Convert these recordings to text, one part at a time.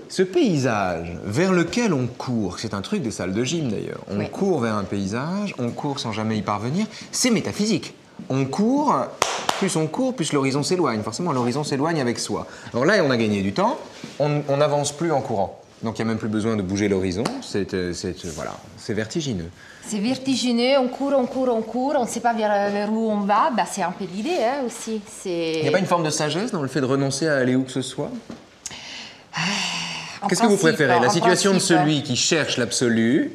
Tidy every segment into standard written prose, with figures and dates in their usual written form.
Ce paysage vers lequel on court, c'est un truc des salles de gym d'ailleurs, on court vers un paysage, on court sans jamais y parvenir, c'est métaphysique. On court, plus l'horizon s'éloigne. Forcément, l'horizon s'éloigne avec soi. Alors là, on a gagné du temps, on n'avance plus en courant. Donc il n'y a même plus besoin de bouger l'horizon, voilà, c'est vertigineux. C'est vertigineux, on court, on ne sait pas vers où on va, bah, c'est un peu l'idée hein, aussi. Il n'y a pas une forme de sagesse dans le fait de renoncer à aller où que ce soit? Qu'est-ce que vous préférez? La situation de celui qui cherche l'absolu,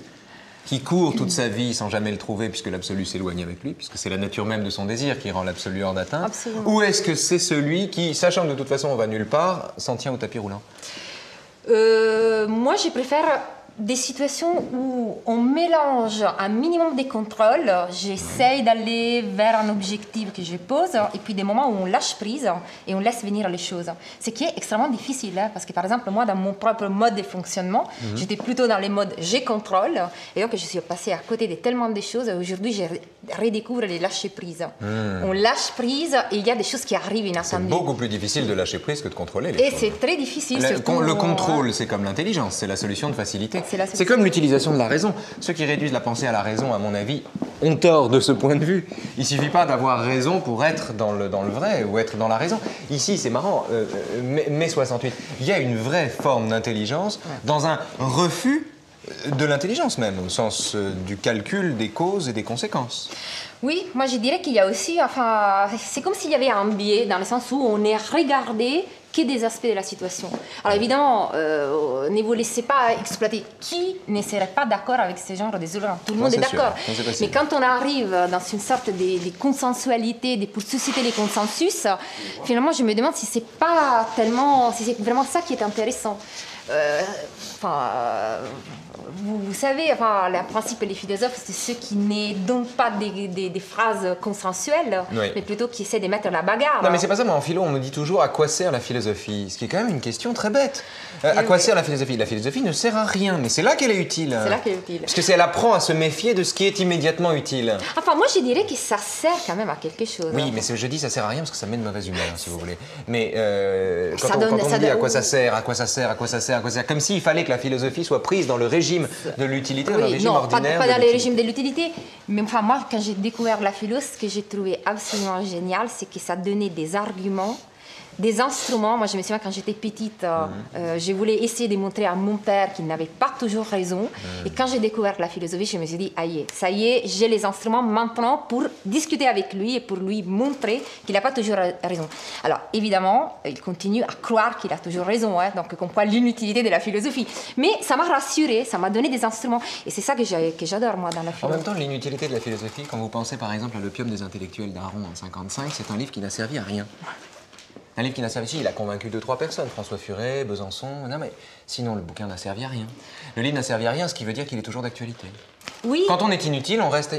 qui court toute sa vie sans jamais le trouver puisque l'absolu s'éloigne avec lui, puisque c'est la nature même de son désir qui rend l'absolu hors d'atteinte? Ou est-ce que c'est celui qui, sachant que de toute façon on va nulle part, s'en tient au tapis roulant? Moi, je préfère des situations où on mélange un minimum de contrôle, j'essaye d'aller vers un objectif que je pose, et puis des moments où on lâche prise et on laisse venir les choses. Ce qui est extrêmement difficile, hein, parce que par exemple, moi, dans mon propre mode de fonctionnement, j'étais plutôt dans les modes j'ai contrôle, et donc je suis passée à côté de tellement de choses, aujourd'hui, je redécouvre les lâcher prise. On lâche prise et il y a des choses qui arrivent inattendues. C'est beaucoup plus difficile de lâcher prise que de contrôler les choses. Et c'est très difficile. Le contrôle, c'est comme l'intelligence, c'est la solution de facilité. C'est comme l'utilisation de la raison. Ceux qui réduisent la pensée à la raison, à mon avis, ont tort de ce point de vue. Il ne suffit pas d'avoir raison pour être dans le vrai ou être dans la raison. Ici, c'est marrant, mai 68, il y a une vraie forme d'intelligence dans un refus de l'intelligence même, au sens du calcul des causes et des conséquences. Oui, moi je dirais qu'il y a aussi, enfin, c'est comme s'il y avait un biais dans le sens où on est regardé que des aspects de la situation. Alors évidemment, ne vous laissez pas exploiter. Qui ne serait pas d'accord avec ce genre de slogan? Tout le monde est d'accord. Mais quand on arrive dans une sorte de consensualité, pour susciter les consensus, finalement, je me demande si c'est pas tellement, si c'est vraiment ça qui est intéressant. Vous savez, enfin, le principe des philosophes, c'est ceux qui ne donnent pas des phrases consensuelles, mais plutôt qui essaient de mettre la bagarre. Non, mais c'est pas ça, mais en philo, on me dit toujours à quoi sert la philosophie, ce qui est quand même une question très bête. À quoi sert la philosophie? La philosophie ne sert à rien, mais c'est là qu'elle est utile. C'est là qu'elle est utile. Parce que elle apprend à se méfier de ce qui est immédiatement utile. Enfin, moi, je dirais que ça sert quand même à quelque chose. Oui, mais je dis ça sert à rien parce que ça met de mauvaise humeur, si vous voulez. Mais quand on me dit à quoi ça sert, comme s'il fallait que la philosophie soit prise dans le régime de l'utilité, dans le régime ordinaire. Pas dans le régime de l'utilité. Mais enfin, moi, quand j'ai découvert la philo, ce que j'ai trouvé absolument génial, c'est que ça donnait des arguments, des instruments. Moi, je me souviens, quand j'étais petite, je voulais essayer de montrer à mon père qu'il n'avait pas toujours raison. Et quand j'ai découvert la philosophie, je me suis dit, aïe, ça y est, j'ai les instruments maintenant pour discuter avec lui et pour lui montrer qu'il n'a pas toujours raison. Alors, évidemment, il continue à croire qu'il a toujours raison, hein, donc qu'on voit l'inutilité de la philosophie. Mais ça m'a rassuré, ça m'a donné des instruments. Et c'est ça que j'adore, moi, dans la philosophie. En même temps, l'inutilité de la philosophie, quand vous pensez, par exemple, à l'opium des intellectuels d'Aaron en 1955, c'est un livre qui n'a servi à rien. Un livre qui n'a servi, il a convaincu 2-3 personnes, François Furet, Besançon, non mais sinon le bouquin n'a servi à rien. Le livre n'a servi à rien, ce qui veut dire qu'il est toujours d'actualité. Oui. Quand on est inutile, on reste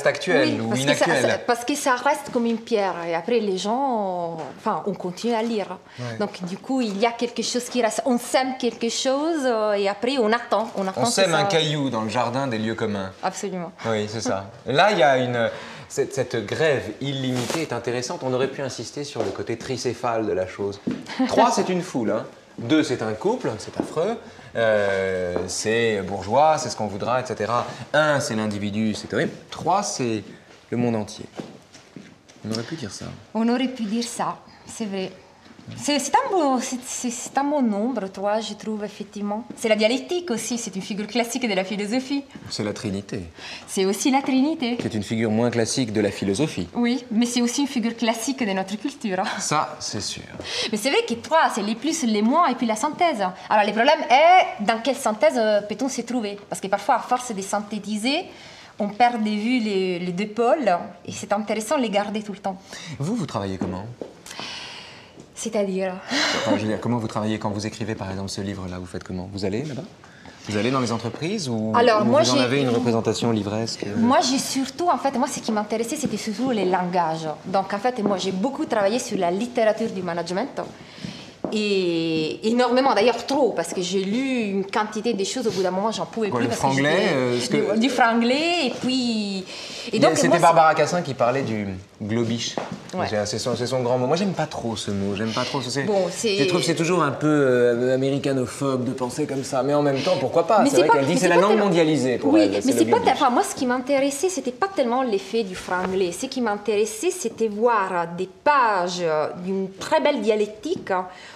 actuel ou inactuel. Parce que ça reste comme une pierre et après les gens, enfin, on continue à lire. Ouais. Donc du coup, il y a quelque chose qui reste. On sème quelque chose et après on attend. On sème un caillou dans le jardin des lieux communs. Absolument. Oui, c'est ça. Là, il y a cette grève illimitée est intéressante. On aurait pu insister sur le côté tricéphale de la chose. 3, c'est une foule. 2, c'est un couple, c'est affreux. C'est bourgeois, c'est ce qu'on voudra, etc. 1, c'est l'individu, c'est horrible. 3, c'est le monde entier. On aurait pu dire ça. On aurait pu dire ça, c'est vrai. C'est un bon nombre, 3, je trouve, effectivement. C'est la dialectique aussi, c'est une figure classique de la philosophie. C'est la Trinité. C'est aussi la Trinité. Qui est une figure moins classique de la philosophie. Oui, mais c'est aussi une figure classique de notre culture. Ça, c'est sûr. Mais c'est vrai que 3, c'est les plus, les moins et puis la synthèse. Alors, le problème est dans quelle synthèse peut-on se trouver? Parce que parfois, à force de synthétiser, on perd de vue les deux pôles et c'est intéressant de les garder tout le temps. Vous travaillez comment? C'est-à-dire enfin, je veux dire, comment vous travaillez quand vous écrivez, par exemple, ce livre-là? Vous faites comment? Vous allez là-bas? Vous allez dans les entreprises ou vous en avez une représentation livresque? Moi, j'ai surtout, en fait, moi, ce qui m'intéressait, c'était surtout les langages. Donc, en fait, moi, j'ai beaucoup travaillé sur la littérature du management. Et énormément, d'ailleurs trop, parce que j'ai lu une quantité de choses, au bout d'un moment, j'en pouvais plus. Le franglais du franglais, et puis... C'était Barbara Cassin qui parlait globish. Ouais. C'est son grand mot. Moi, j'aime pas trop ce mot. J'aime pas trop. Bon, je trouve que c'est toujours un peu américanophobe de penser comme ça. Mais en même temps, pourquoi pas? C'est vrai qu'elle dit que c'est la langue mondialisée pour elle. Mais c'est pas. Enfin, moi, ce qui m'intéressait, c'était pas tellement l'effet du franglais. Ce qui m'intéressait, c'était voir des pages d'une très belle dialectique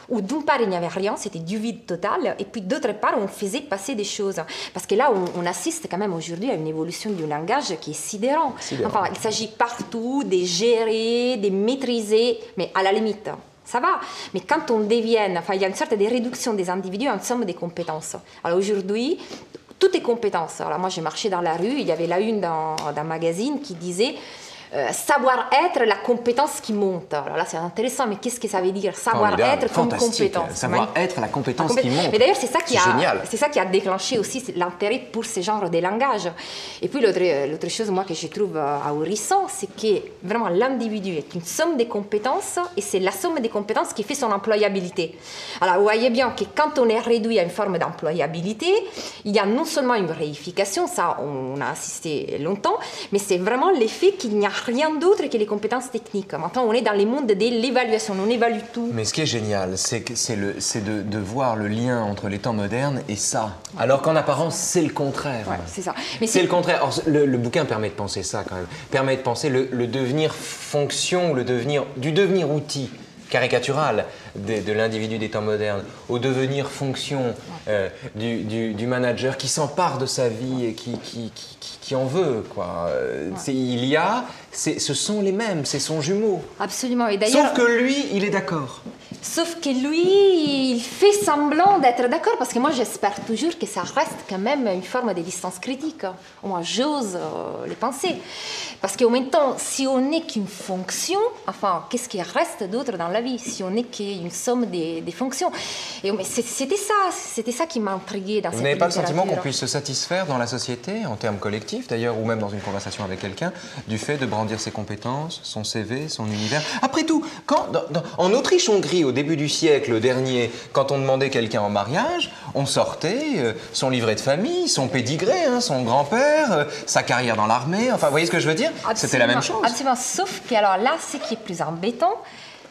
où d'une part il n'y avait rien, c'était du vide total, et puis d'autre part on faisait passer des choses. Parce que là, on assiste quand même aujourd'hui à une évolution du langage qui est sidérant. Enfin, il s'agit partout de gérer, de maîtriser, mais à la limite. Ça va, mais quand on devient, enfin, il y a une sorte de réduction des individus en somme des compétences. Alors aujourd'hui, toutes les compétences. Alors moi, j'ai marché dans la rue, il y avait la une d'un magazine qui disait savoir-être, la compétence qui monte. Alors là, c'est intéressant, mais qu'est-ce que ça veut dire savoir-être comme compétence? Savoir-être, la compétence qui monte. Mais d'ailleurs, c'est ça qui a déclenché aussi l'intérêt pour ce genre de langage. Et puis, l'autre chose, moi, que je trouve ahurissant, c'est que vraiment l'individu est une somme de compétences et c'est la somme des compétences qui fait son employabilité. Alors, vous voyez bien que quand on est réduit à une forme d'employabilité, il y a non seulement une réification, ça, on a assisté longtemps, mais c'est vraiment l'effet qu'il n'y a rien d'autre que les compétences techniques. Maintenant, on est dans les mondes de l'évaluation, on évalue tout. Mais ce qui est génial, c'est de voir le lien entre les temps modernes et ça. Alors qu'en apparence, c'est le contraire. Ouais, c'est ça. C'est le contraire. Or, le bouquin permet de penser ça quand même. Permet de penser le devenir fonction, du devenir outil caricatural de l'individu des temps modernes au devenir fonction du manager qui s'empare de sa vie et qui en veut, quoi. Ce sont les mêmes, c'est son jumeau. Absolument. Et d'ailleurs, sauf que lui, il est d'accord. Sauf que lui, il fait semblant d'être d'accord, parce que moi, j'espère toujours que ça reste quand même une forme de distance critique. Moi, j'ose les penser. Parce qu'en même temps, si on n'est qu'une fonction, enfin, qu'est-ce qui reste d'autre dans la vie si on n'est qu'une somme des fonctions? Et c'était ça qui m'intriguait dans cette littérature. Vous n'avez pas le sentiment qu'on puisse se satisfaire dans la société, en termes collectifs d'ailleurs, ou même dans une conversation avec quelqu'un, du fait de brandir ses compétences, son CV, son univers? Après tout, en Autriche-Hongrie, au début du siècle dernier, quand on demandait quelqu'un en mariage, on sortait son livret de famille, son pédigré, son grand-père, sa carrière dans l'armée, enfin, vous voyez ce que je veux dire? C'était la même chose. Absolument, sauf que alors là, ce qui est plus embêtant,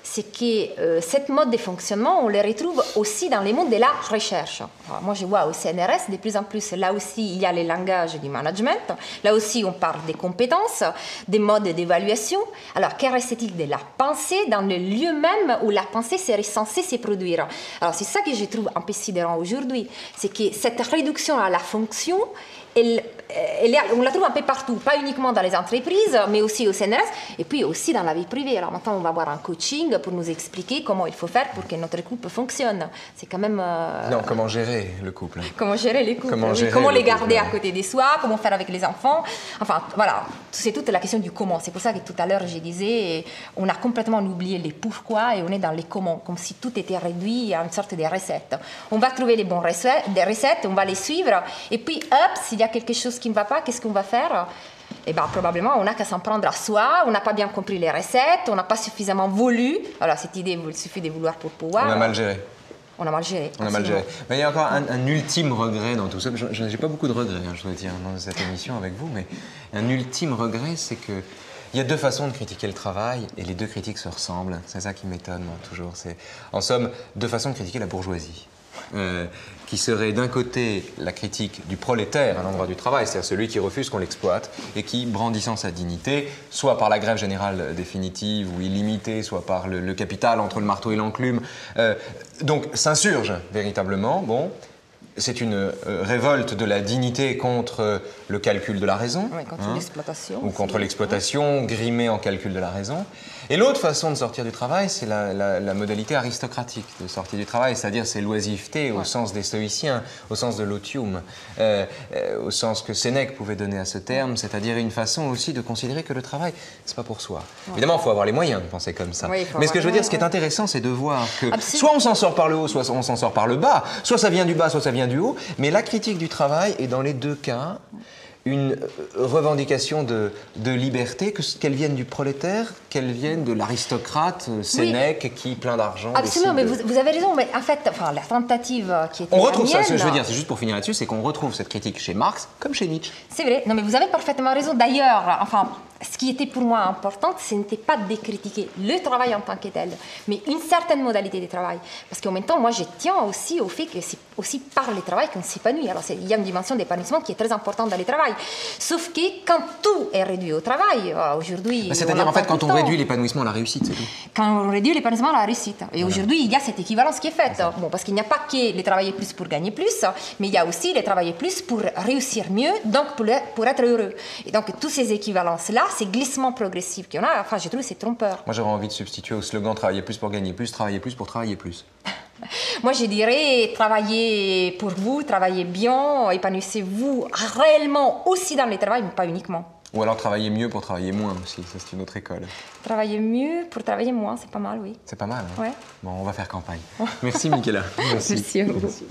c'est que cette mode de fonctionnement, on le retrouve aussi dans les mondes de la recherche. Alors, moi, je vois au CNRS, de plus en plus, là aussi, il y a les langages du management. Là aussi, on parle des compétences, des modes d'évaluation. Alors, que reste-t-il de la pensée dans le lieu même où la pensée serait censée se produire? Alors, c'est ça que je trouve un peu sidérant aujourd'hui. C'est que cette réduction à la fonction, on la trouve un peu partout, pas uniquement dans les entreprises, mais aussi au CNRS, et puis aussi dans la vie privée. Alors maintenant, on va avoir un coaching pour nous expliquer comment il faut faire pour que notre couple fonctionne. C'est quand même... Non, comment gérer le couple. Comment gérer les couples, comment les garder à côté de soi, comment faire avec les enfants. Enfin, voilà, c'est toute la question du comment. C'est pour ça que tout à l'heure, je disais, on a complètement oublié les pourquoi et on est dans les comment, comme si tout était réduit à une sorte de recette. On va trouver les bonnes recettes, on va les suivre, et puis, hop, s'il y a quelque chose qui ne va pas, qu'est-ce qu'on va faire? Eh bien, probablement, on n'a qu'à s'en prendre à soi, on n'a pas bien compris les recettes, on n'a pas suffisamment voulu. Alors, cette idée, il suffit de vouloir pour pouvoir. On a mal géré. On a mal géré. On a mal géré. Mais il y a encore un ultime regret dans tout ça. Je n'ai pas beaucoup de regrets, je dois dire, dans cette émission avec vous, mais un ultime regret, c'est que il y a deux façons de critiquer le travail et les deux critiques se ressemblent. C'est ça qui m'étonne, moi, toujours. C'est, en somme, deux façons de critiquer la bourgeoisie. Qui serait d'un côté la critique du prolétaire à l'endroit du travail, c'est-à-dire celui qui refuse qu'on l'exploite et qui, brandissant sa dignité, soit par la grève générale définitive ou illimitée, soit par le capital entre le marteau et l'enclume, donc s'insurge véritablement. Bon, c'est une révolte de la dignité contre le calcul de la raison. Oui, contre l'exploitation. Ou contre l'exploitation, grimée en calcul de la raison. Et l'autre façon de sortir du travail, c'est la modalité aristocratique de sortir du travail, c'est-à-dire c'est l'oisiveté au sens des stoïciens, au sens de l'otium, au sens que Sénèque pouvait donner à ce terme, c'est-à-dire une façon aussi de considérer que le travail, c'est pas pour soi. Évidemment, il faut avoir les moyens de penser comme ça. Oui, mais ce que je veux dire, ce qui est intéressant, c'est de voir que soit on s'en sort par le haut, soit on s'en sort par le bas, soit ça vient du bas, soit ça vient du haut, mais la critique du travail est dans les deux cas une revendication de liberté, qu'elle vienne du prolétaire, qu'elle vienne de l'aristocrate Sénèque qui, plein d'argent... Absolument, mais vous avez raison, mais en fait, enfin, la tentative qui était on retrouve la mienne, ça, je veux dire, c'est juste pour finir là-dessus, c'est qu'on retrouve cette critique chez Marx comme chez Nietzsche. C'est vrai, non mais vous avez parfaitement raison. D'ailleurs, enfin, ce qui était pour moi important, ce n'était pas de décritiquer le travail en tant que tel, mais une certaine modalité de travail. Parce qu'en même temps, moi, je tiens aussi au fait que c'est aussi par le travail qu'on s'épanouit. Alors, il y a une dimension d'épanouissement qui est très importante dans le travail. Sauf que quand tout est réduit au travail, aujourd'hui... C'est-à-dire, en fait, quand on réduit l'épanouissement à la réussite, c'est tout. Quand on réduit l'épanouissement à la réussite. Et aujourd'hui, il y a cette équivalence qui est faite. Bon, parce qu'il n'y a pas que les travailler plus pour gagner plus, mais il y a aussi les travailler plus pour réussir mieux, donc pour être heureux. Et donc, tous ces équivalences-là, ces glissements progressifs qu'il y en a, enfin, je trouve que c'est trompeur. Moi, j'aurais envie de substituer au slogan « Travailler plus pour gagner plus »,« Travailler plus pour travailler plus ». Moi, je dirais travaillez pour vous, travaillez bien, épanouissez-vous réellement aussi dans le travail, mais pas uniquement. Ou alors travailler mieux pour travailler moins aussi, ça c'est une autre école. Travailler mieux pour travailler moins, c'est pas mal, oui. C'est pas mal, hein? Ouais. Bon, on va faire campagne. Merci, Michaela. Merci à vous. Merci.